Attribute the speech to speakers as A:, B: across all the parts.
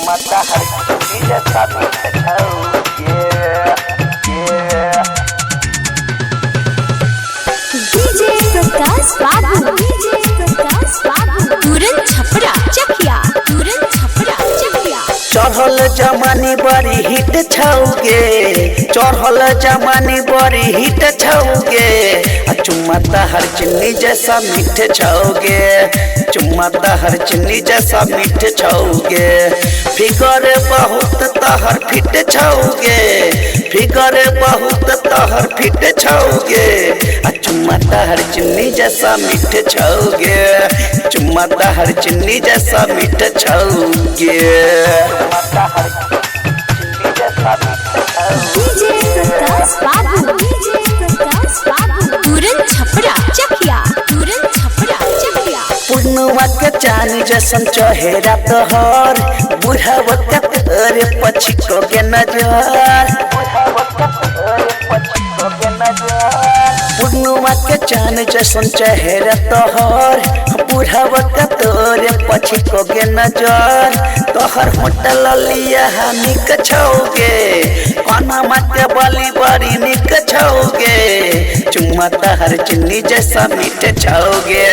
A: मता हर चीज सब
B: डीजे प्रकाश बाबू तुरंत छपरा चकिया
A: चढ़ल जमानी बड़ी हिट छौगे चढ़ल जमानी बड़ी हिट छौगे चुम्मा हर चिन्नी जैसा मीठ छौगे चुम्मा हर चिन्नी जैसा मीठ छौगे फिगर बहुत तहर फिट छौगे फिगर बहुत तहर फिट छौगे चुम्मा हर चिन्नी जैसा मीठ छौगे चुम्मा हर चिन्नी जैसा मीठ छौगे
B: डीजे प्रकाश बाबू तुरंत छपरा चकिया
A: पूर्णवा के चांद जैसन चेहरा तोहर बुढ़ावा के तोरे पछी को के नजर पूर्णवा के चांद जैसन चेहरा तोहर बुढ़ावा के तोरे पछी को के नजर तोहर होटल लिया निक छौगे कनमा के बली बड़ी निक छौगे चुम्मा हर चिन्नी जैसा मीठ छौगे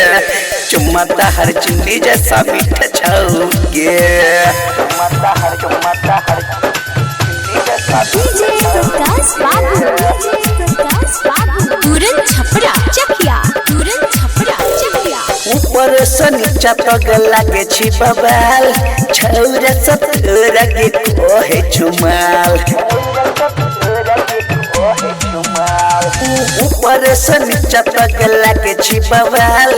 A: चुम्मा हर चिन्नी जैसा मीठ छौगे
B: डीजे प्रकाश बाबू तुरंत छपरा चकिया
A: ऊपर से नीचा तक लागे छी बबाल छौरा सब तोरा के कोहे चुमाल ऊपर से नीचा तक लागे छी बबाल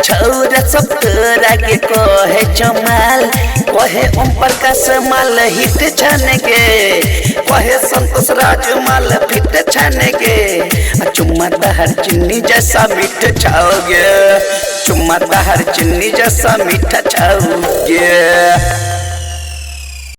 A: छौरा सब तोरा के कोहे चुमाल कोहे ओम प्रकाश माल हिट छने गे कोहे संतोष राज माल फिट छने गे चुम्मा हर चिन्नी जैसा मीठ छौगे चुम्मा हर चिन्नी जैसा मीठा छौगे।